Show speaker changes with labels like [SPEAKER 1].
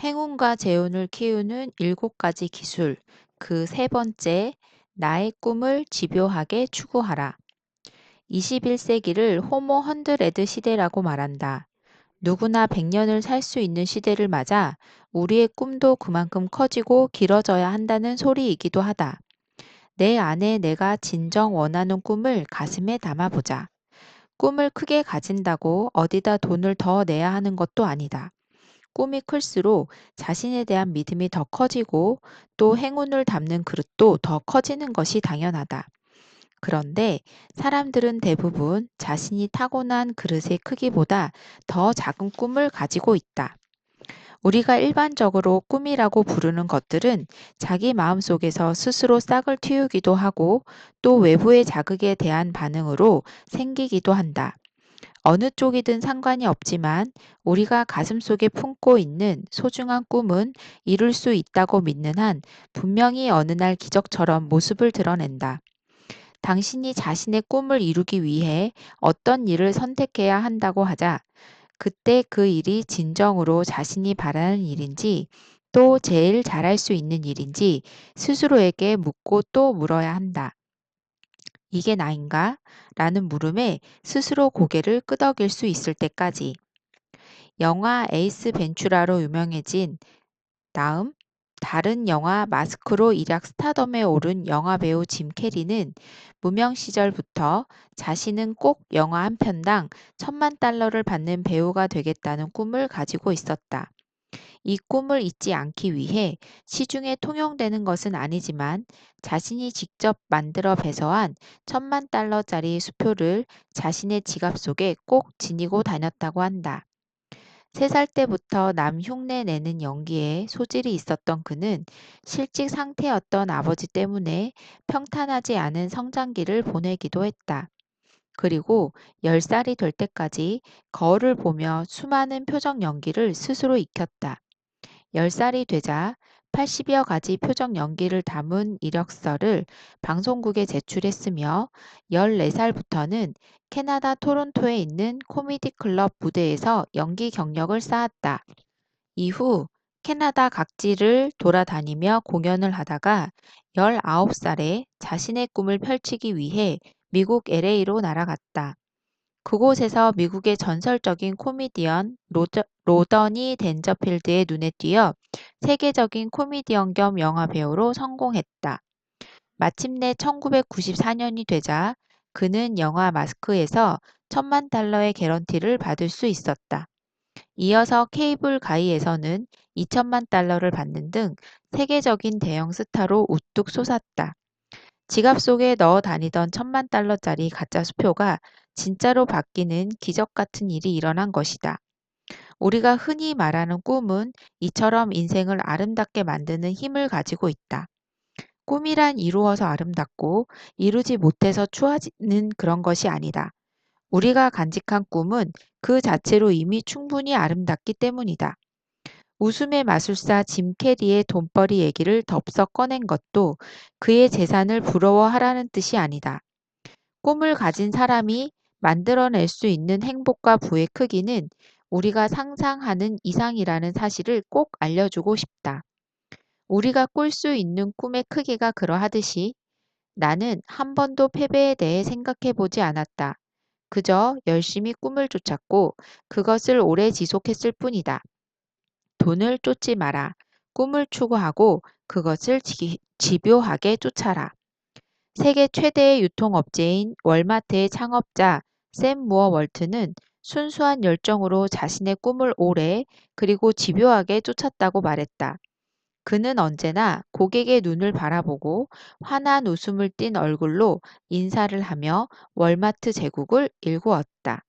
[SPEAKER 1] 행운과 재운을 키우는 7가지 기술. 그 세 번째, 나의 꿈을 집요하게 추구하라. 21세기를 호모 헌드레드 시대라고 말한다. 누구나 100년을 살 수 있는 시대를 맞아 우리의 꿈도 그만큼 커지고 길어져야 한다는 소리이기도 하다. 내 안에 내가 진정 원하는 꿈을 가슴에 담아보자. 꿈을 크게 가진다고 어디다 돈을 더 내야 하는 것도 아니다. 꿈이 클수록 자신에 대한 믿음이 더 커지고 또 행운을 담는 그릇도 더 커지는 것이 당연하다. 그런데 사람들은 대부분 자신이 타고난 그릇의 크기보다 더 작은 꿈을 가지고 있다. 우리가 일반적으로 꿈이라고 부르는 것들은 자기 마음속에서 스스로 싹을 틔우기도 하고 또 외부의 자극에 대한 반응으로 생기기도 한다. 어느 쪽이든 상관이 없지만 우리가 가슴속에 품고 있는 소중한 꿈은 이룰 수 있다고 믿는 한 분명히 어느 날 기적처럼 모습을 드러낸다. 당신이 자신의 꿈을 이루기 위해 어떤 일을 선택해야 한다고 하자 그때 그 일이 진정으로 자신이 바라는 일인지 또 제일 잘할 수 있는 일인지 스스로에게 묻고 또 물어야 한다. 이게 나인가? 라는 물음에 스스로 고개를 끄덕일 수 있을 때까지. 영화 에이스 벤츄라로 유명해진 다음 다른 영화 마스크로 일약 스타덤에 오른 영화배우 짐 캐리는 무명 시절부터 자신은 꼭 영화 한 편당 1,000만 달러를 받는 배우가 되겠다는 꿈을 가지고 있었다. 이 꿈을 잊지 않기 위해 시중에 통용되는 것은 아니지만 자신이 직접 만들어 배서한 1,000만 달러짜리 수표를 자신의 지갑 속에 꼭 지니고 다녔다고 한다. 3살 때부터 남 흉내 내는 연기에 소질이 있었던 그는 실직 상태였던 아버지 때문에 평탄하지 않은 성장기를 보내기도 했다. 그리고 10살이 될 때까지 거울을 보며 수많은 표정 연기를 스스로 익혔다. 10살이 되자 80여 가지 표정 연기를 담은 이력서를 방송국에 제출했으며 14살부터는 캐나다 토론토에 있는 코미디 클럽 무대에서 연기 경력을 쌓았다. 이후 캐나다 각지를 돌아다니며 공연을 하다가 19살에 자신의 꿈을 펼치기 위해 미국 LA로 날아갔다. 그곳에서 미국의 전설적인 코미디언 로더니 댄저필드의 눈에 띄어 세계적인 코미디언 겸 영화배우로 성공했다. 마침내 1994년이 되자 그는 영화 마스크에서 1,000만 달러의 개런티를 받을 수 있었다. 이어서 케이블 가이에서는 2,000만 달러를 받는 등 세계적인 대형 스타로 우뚝 솟았다. 지갑 속에 넣어 다니던 1,000만 달러짜리 가짜 수표가 진짜로 바뀌는 기적 같은 일이 일어난 것이다. 우리가 흔히 말하는 꿈은 이처럼 인생을 아름답게 만드는 힘을 가지고 있다. 꿈이란 이루어서 아름답고 이루지 못해서 추워지는 그런 것이 아니다. 우리가 간직한 꿈은 그 자체로 이미 충분히 아름답기 때문이다. 웃음의 마술사 짐 캐리의 돈벌이 얘기를 덥석 꺼낸 것도 그의 재산을 부러워하라는 뜻이 아니다. 꿈을 가진 사람이 만들어낼 수 있는 행복과 부의 크기는 우리가 상상하는 이상이라는 사실을 꼭 알려주고 싶다. 우리가 꿀 수 있는 꿈의 크기가 그러하듯이 나는 한 번도 패배에 대해 생각해 보지 않았다. 그저 열심히 꿈을 쫓았고 그것을 오래 지속했을 뿐이다. 돈을 쫓지 마라. 꿈을 추구하고 그것을 집요하게 쫓아라. 세계 최대의 유통업체인 월마트의 창업자 샘 무어 월트는 순수한 열정으로 자신의 꿈을 오래 그리고 집요하게 쫓았다고 말했다. 그는 언제나 고객의 눈을 바라보고 환한 웃음을 띤 얼굴로 인사를 하며 월마트 제국을 일구었다.